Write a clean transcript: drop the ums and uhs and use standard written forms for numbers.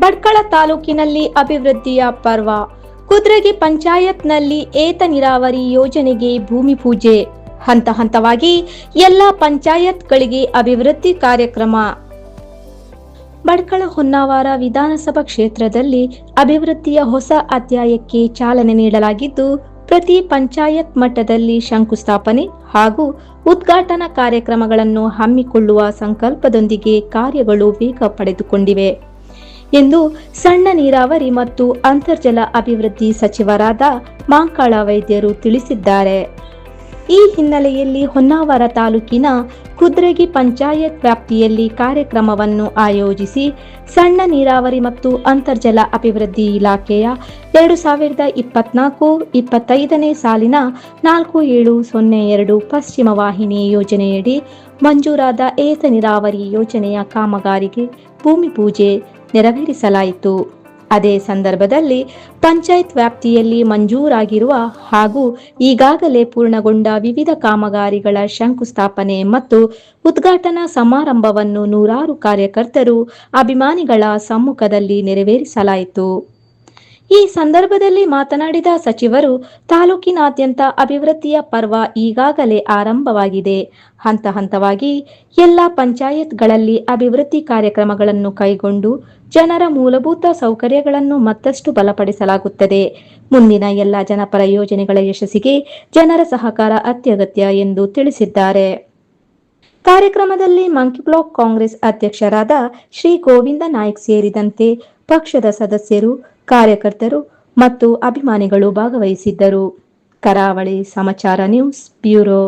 ಭಟ್ಕಳ ತಾಲೂಕಿನಲ್ಲಿ ಅಭಿವೃದ್ಧಿಯ ಪರ್ವ. ಕುದ್ರೆಗಿ ಪಂಚಾಯತ್ನಲ್ಲಿ ಏತ ನೀರಾವರಿ ಯೋಜನೆಗೆ ಭೂಮಿ ಪೂಜೆ. ಹಂತ ಹಂತವಾಗಿ ಎಲ್ಲ ಪಂಚಾಯತ್ಗಳಿಗೆ ಅಭಿವೃದ್ಧಿ ಕಾರ್ಯಕ್ರಮ. ಭಟ್ಕಳ ಹೊನ್ನಾವರ ವಿಧಾನಸಭಾ ಕ್ಷೇತ್ರದಲ್ಲಿ ಅಭಿವೃದ್ಧಿಯ ಹೊಸ ಅಧ್ಯಾಯಕ್ಕೆ ಚಾಲನೆ ನೀಡಲಾಗಿದ್ದು, ಪ್ರತಿ ಪಂಚಾಯತ್ ಮಟ್ಟದಲ್ಲಿ ಶಂಕುಸ್ಥಾಪನೆ ಹಾಗೂ ಉದ್ಘಾಟನಾ ಕಾರ್ಯಕ್ರಮಗಳನ್ನು ಹಮ್ಮಿಕೊಳ್ಳುವ ಸಂಕಲ್ಪದೊಂದಿಗೆ ಕಾರ್ಯಗಳು ವೇಗ ಪಡೆದುಕೊಂಡಿವೆ ಎಂದು ಸಣ್ಣ ನೀರಾವರಿ ಮತ್ತು ಅಂತರ್ಜಲ ಅಭಿವೃದ್ಧಿ ಸಚಿವರಾದ ಮಾಂಕಾಳ ವೈದ್ಯರು ತಿಳಿಸಿದ್ದಾರೆ. ಈ ಹಿನ್ನೆಲೆಯಲ್ಲಿ ಹೊನ್ನಾವರ ತಾಲೂಕಿನ ಕುದ್ರೆಗಿ ಪಂಚಾಯತ್ ವ್ಯಾಪ್ತಿಯಲ್ಲಿ ಕಾರ್ಯಕ್ರಮವನ್ನು ಆಯೋಜಿಸಿ ಸಣ್ಣ ನೀರಾವರಿ ಮತ್ತು ಅಂತರ್ಜಲ ಅಭಿವೃದ್ಧಿ ಇಲಾಖೆಯ 2024-25ನೇ ಸಾಲಿನ 4702 ಪಶ್ಚಿಮ ವಾಹಿನಿ ಯೋಜನೆಯಡಿ ಮಂಜೂರಾದ ಏತ ನೀರಾವರಿ ಯೋಜನೆಯ ಕಾಮಗಾರಿಗೆ ಭೂಮಿ ಪೂಜೆ ನೆರವೇರಿಸಲಾಯಿತು. ಅದೇ ಸಂದರ್ಭದಲ್ಲಿ ಪಂಚಾಯತ್ ವ್ಯಾಪ್ತಿಯಲ್ಲಿ ಮಂಜೂರಾಗಿರುವ ಹಾಗೂ ಈಗಾಗಲೇ ಪೂರ್ಣಗೊಂಡ ವಿವಿಧ ಕಾಮಗಾರಿಗಳ ಶಂಕುಸ್ಥಾಪನೆ ಮತ್ತು ಉದ್ಘಾಟನಾ ಸಮಾರಂಭವನ್ನು ನೂರಾರು ಕಾರ್ಯಕರ್ತರು, ಅಭಿಮಾನಿಗಳ ಸಮ್ಮುಖದಲ್ಲಿ ನೆರವೇರಿಸಲಾಯಿತು. ಈ ಸಂದರ್ಭದಲ್ಲಿ ಮಾತನಾಡಿದ ಸಚಿವರು, ತಾಲೂಕಿನಾದ್ಯಂತ ಅಭಿವೃದ್ಧಿಯ ಪರ್ವ ಈಗಾಗಲೇ ಆರಂಭವಾಗಿದೆ. ಹಂತ ಹಂತವಾಗಿ ಎಲ್ಲ ಪಂಚಾಯತ್ಗಳಲ್ಲಿ ಅಭಿವೃದ್ಧಿ ಕಾರ್ಯಕ್ರಮಗಳನ್ನು ಕೈಗೊಂಡು ಜನರ ಮೂಲಭೂತ ಸೌಕರ್ಯಗಳನ್ನು ಮತ್ತಷ್ಟು ಬಲಪಡಿಸಲಾಗುತ್ತದೆ. ಮುಂದಿನ ಎಲ್ಲ ಜನಪರ ಯೋಜನೆಗಳ ಯಶಸ್ಸಿಗೆ ಜನರ ಸಹಕಾರ ಅತ್ಯಗತ್ಯ ಎಂದು ತಿಳಿಸಿದ್ದಾರೆ. ಕಾರ್ಯಕ್ರಮದಲ್ಲಿ ಮಂಕಿ ಬ್ಲಾಕ್ ಕಾಂಗ್ರೆಸ್ ಅಧ್ಯಕ್ಷರಾದ ಶ್ರೀ ಗೋವಿಂದ ನಾಯ್ಕ್ ಸೇರಿದಂತೆ ಪಕ್ಷದ ಸದಸ್ಯರು, ಕಾರ್ಯಕರ್ತರು ಮತ್ತು ಅಭಿಮಾನಿಗಳು ಭಾಗವಹಿಸಿದ್ದರು. ಕರಾವಳಿ ಸಮಾಚಾರ ನ್ಯೂಸ್ ಬ್ಯೂರೋ.